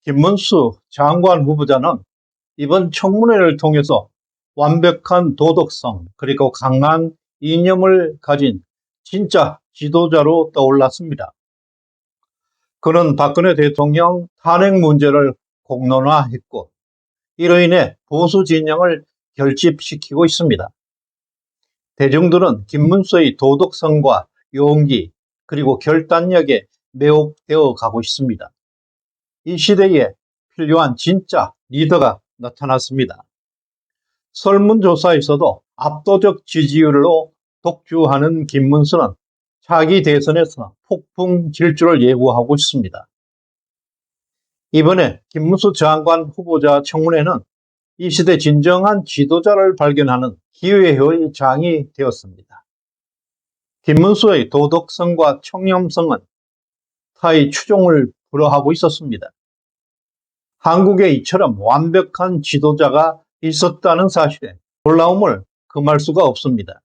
김문수 장관 후보자는 이번 청문회를 통해서 완벽한 도덕성 그리고 강한 이념을 가진 진짜 지도자로 떠올랐습니다. 그는 박근혜 대통령 탄핵 문제를 공론화했고 이로 인해 보수 진영을 결집시키고 있습니다. 대중들은 김문수의 도덕성과 용기 그리고 결단력에 매혹되어 가고 있습니다. 이 시대에 필요한 진짜 리더가 나타났습니다. 설문조사에서도 압도적 지지율로 독주하는 김문수는 차기 대선에서 폭풍 질주를 예고하고 있습니다. 이번에 김문수 장관 후보자 청문회는 이 시대 진정한 지도자를 발견하는 기회의 장이 되었습니다. 김문수의 도덕성과 청렴성은 타의 추종을 불허하고 있었습니다. 한국에 이처럼 완벽한 지도자가 있었다는 사실에 놀라움을 금할 수가 없습니다.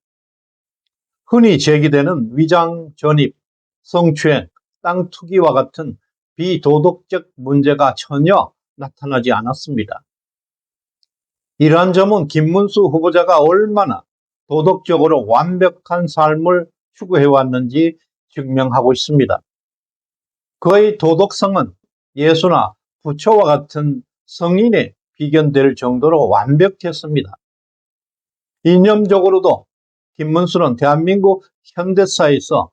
흔히 제기되는 위장 전입, 성추행, 땅 투기와 같은 비도덕적 문제가 전혀 나타나지 않았습니다. 이러한 점은 김문수 후보자가 얼마나 도덕적으로 완벽한 삶을 추구해왔는지 증명하고 있습니다. 그의 도덕성은 예수나 부처와 같은 성인에 비견될 정도로 완벽했습니다. 이념적으로도 김문수는 대한민국 현대사에서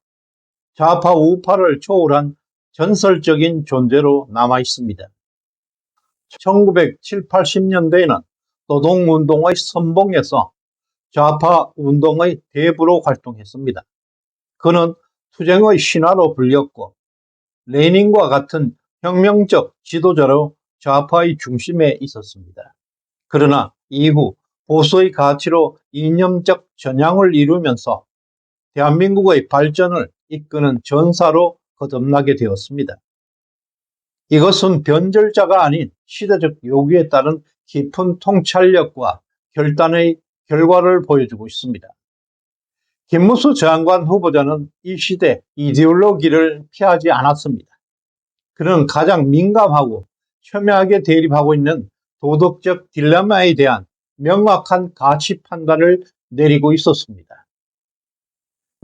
좌파 우파를 초월한 전설적인 존재로 남아 있습니다. 1970, 80년대에는 노동운동의 선봉에서 좌파 운동의 대부로 활동했습니다. 그는 투쟁의 신화로 불렸고 레닌과 같은 혁명적 지도자로 좌파의 중심에 있었습니다. 그러나 이후 보수의 가치로 이념적 전향을 이루면서 대한민국의 발전을 이끄는 전사로 거듭나게 되었습니다. 이것은 변절자가 아닌 시대적 요구에 따른 깊은 통찰력과 결단의 결과를 보여주고 있습니다. 김문수 장관 후보자는 이 시대 이데올로기를 피하지 않았습니다. 그는 가장 민감하고 첨예하게 대립하고 있는 도덕적 딜레마에 대한 명확한 가치 판단을 내리고 있었습니다.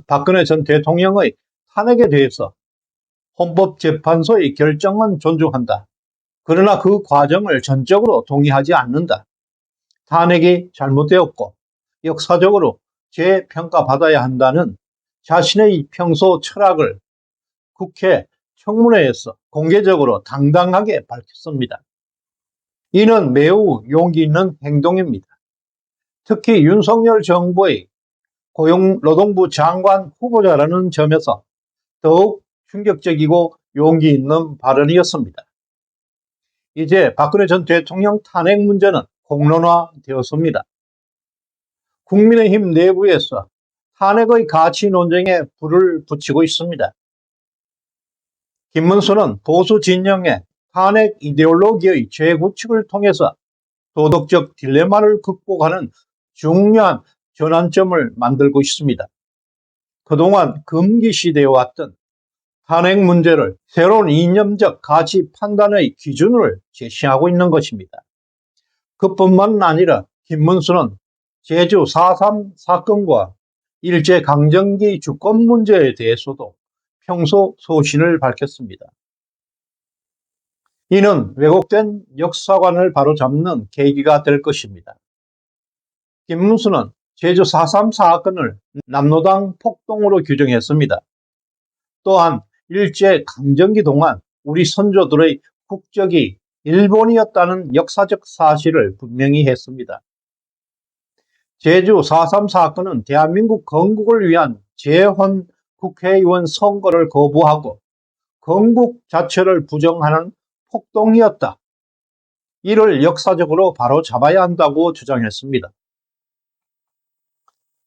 박근혜 전 대통령의 탄핵에 대해서 헌법재판소의 결정은 존중한다. 그러나 그 과정을 전적으로 동의하지 않는다. 탄핵이 잘못되었고 역사적으로 재평가받아야 한다는 자신의 평소 철학을 국회 청문회에서 공개적으로 당당하게 밝혔습니다. 이는 매우 용기 있는 행동입니다. 특히 윤석열 정부의 고용노동부 장관 후보자라는 점에서 더욱 충격적이고 용기 있는 발언이었습니다. 이제 박근혜 전 대통령 탄핵 문제는 공론화되었습니다. 국민의힘 내부에서 탄핵의 가치 논쟁에 불을 붙이고 있습니다. 김문수는 보수 진영의 탄핵 이데올로기의 재구축을 통해서 도덕적 딜레마를 극복하는 중요한 전환점을 만들고 있습니다. 그동안 금기시되어 왔던 탄핵 문제를 새로운 이념적 가치 판단의 기준을 제시하고 있는 것입니다. 그뿐만 아니라 김문수는 제주 4.3 사건과 일제강점기 주권 문제에 대해서도 평소 소신을 밝혔습니다. 이는 왜곡된 역사관을 바로잡는 계기가 될 것입니다. 김문수는 제주 4.3 사건을 남로당 폭동으로 규정했습니다. 또한 일제강점기 동안 우리 선조들의 국적이 일본이었다는 역사적 사실을 분명히 했습니다. 제주 4.3 사건은 대한민국 건국을 위한 재헌 국회의원 선거를 거부하고 건국 자체를 부정하는 폭동이었다. 이를 역사적으로 바로잡아야 한다고 주장했습니다.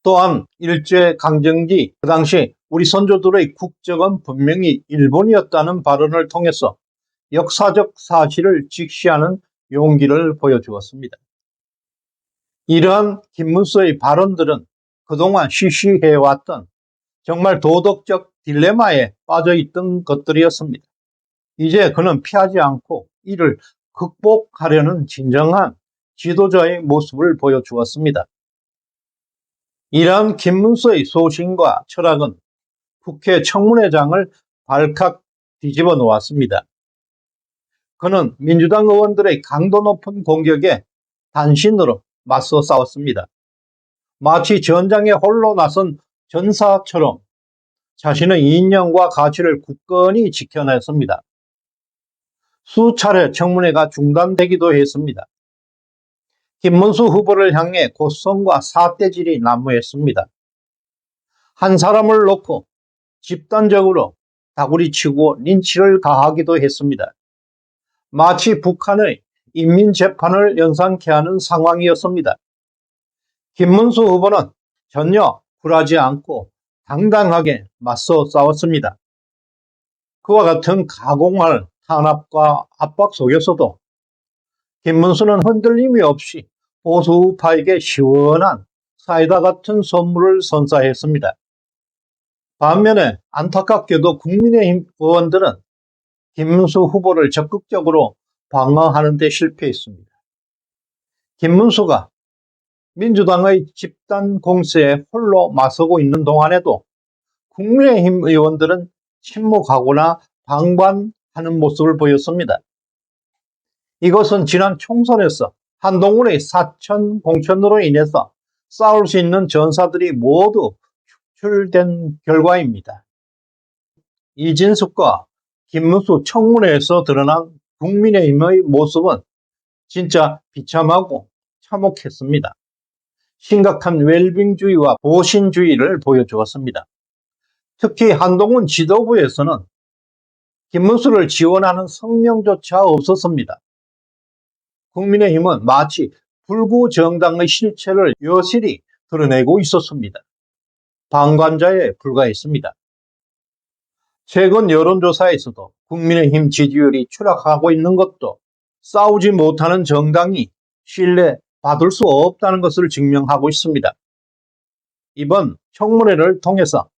또한 일제강점기 그 당시 우리 선조들의 국적은 분명히 일본이었다는 발언을 통해서 역사적 사실을 직시하는 용기를 보여주었습니다. 이러한 김문수의 발언들은 그동안 시시해왔던 정말 도덕적 딜레마에 빠져있던 것들이었습니다. 이제 그는 피하지 않고 이를 극복하려는 진정한 지도자의 모습을 보여주었습니다. 이러한 김문수의 소신과 철학은 국회 청문회장을 발칵 뒤집어 놓았습니다. 그는 민주당 의원들의 강도 높은 공격에 단신으로 맞서 싸웠습니다. 마치 전장에 홀로 나선 전사처럼 자신의 이념과 가치를 굳건히 지켜냈습니다. 수차례 청문회가 중단되기도 했습니다. 김문수 후보를 향해 고성과 삿대질이 난무했습니다. 한 사람을 놓고 집단적으로 다구리치고 린치를 가하기도 했습니다. 마치 북한의 인민재판을 연상케 하는 상황이었습니다. 김문수 후보는 전혀 굴하지 않고 당당하게 맞서 싸웠습니다. 그와 같은 가공할 탄압과 압박 속에서도 김문수는 흔들림이 없이 보수 우파에게 시원한 사이다 같은 선물을 선사했습니다. 반면에 안타깝게도 국민의힘 의원들은 김문수 후보를 적극적으로 방어하는 데 실패했습니다. 김문수가 민주당의 집단 공세에 홀로 맞서고 있는 동안에도 국민의힘 의원들은 침묵하거나 방관하는 모습을 보였습니다. 이것은 지난 총선에서 한동훈의 사천 공천으로 인해서 싸울 수 있는 전사들이 모두 축출된 결과입니다. 이진숙과 김문수 청문회에서 드러난 국민의힘의 모습은 진짜 비참하고 참혹했습니다. 심각한 웰빙주의와 보신주의를 보여주었습니다. 특히 한동훈 지도부에서는 김문수를 지원하는 성명조차 없었습니다. 국민의힘은 마치 불구정당의 실체를 여실히 드러내고 있었습니다. 방관자에 불과했습니다. 최근 여론조사에서도 국민의힘 지지율이 추락하고 있는 것도 싸우지 못하는 정당이 신뢰받을 수 없다는 것을 증명하고 있습니다. 이번 청문회를 통해서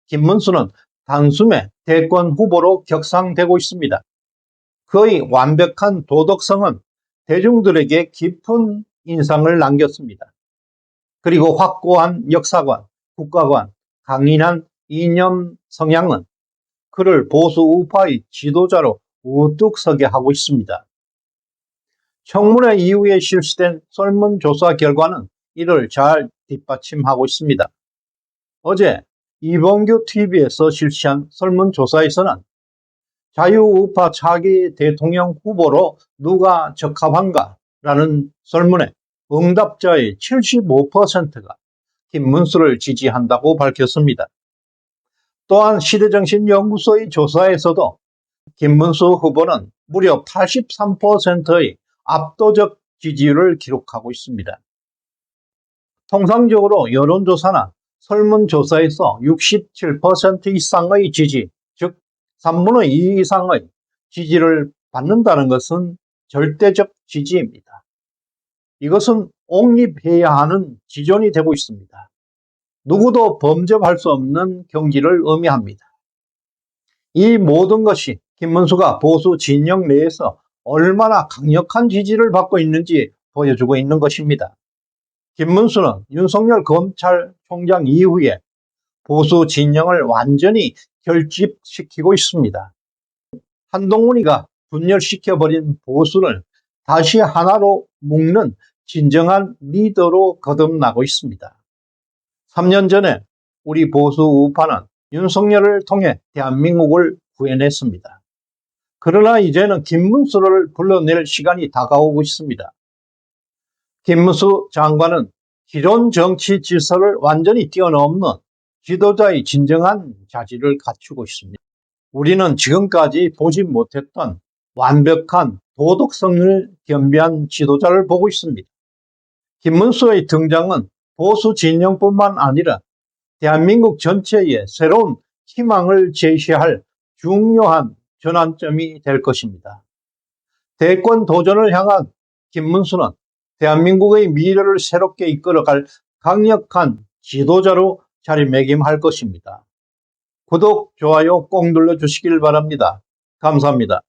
김문수는 단숨에 대권 후보로 격상되고 있습니다. 그의 완벽한 도덕성은 대중들에게 깊은 인상을 남겼습니다. 그리고 확고한 역사관, 국가관, 강인한 이념 성향은 그를 보수 우파의 지도자로 우뚝 서게 하고 있습니다. 청문회 이후에 실시된 설문조사 결과는 이를 잘 뒷받침하고 있습니다. 어제 이범규 TV에서 실시한 설문조사에서는 자유우파 차기 대통령 후보로 누가 적합한가라는 설문에 응답자의 75%가 김문수를 지지한다고 밝혔습니다. 또한 시대정신연구소의 조사에서도 김문수 후보는 무려 83%의 압도적 지지율을 기록하고 있습니다. 통상적으로 여론조사나 설문조사에서 67% 이상의 지지, 즉 3분의 2 이상의 지지를 받는다는 것은 절대적 지지입니다. 이것은 옹립해야 하는 지존이 되고 있습니다. 누구도 범접할 수 없는 경지를 의미합니다. 이 모든 것이 김문수가 보수 진영 내에서 얼마나 강력한 지지를 받고 있는지 보여주고 있는 것입니다. 김문수는 윤석열 검찰총장 이후에 보수 진영을 완전히 결집시키고 있습니다. 한동훈이가 분열시켜버린 보수를 다시 하나로 묶는 진정한 리더로 거듭나고 있습니다. 3년 전에 우리 보수 우파는 윤석열을 통해 대한민국을 구해냈습니다. 그러나 이제는 김문수를 불러낼 시간이 다가오고 있습니다. 김문수 장관은 기존 정치 질서를 완전히 뛰어넘는 지도자의 진정한 자질을 갖추고 있습니다. 우리는 지금까지 보지 못했던 완벽한 도덕성을 겸비한 지도자를 보고 있습니다. 김문수의 등장은 보수 진영뿐만 아니라 대한민국 전체에 새로운 희망을 제시할 중요한 전환점이 될 것입니다. 대권 도전을 향한 김문수는 대한민국의 미래를 새롭게 이끌어갈 강력한 지도자로 자리매김할 것입니다. 구독, 좋아요 꼭 눌러주시길 바랍니다. 감사합니다.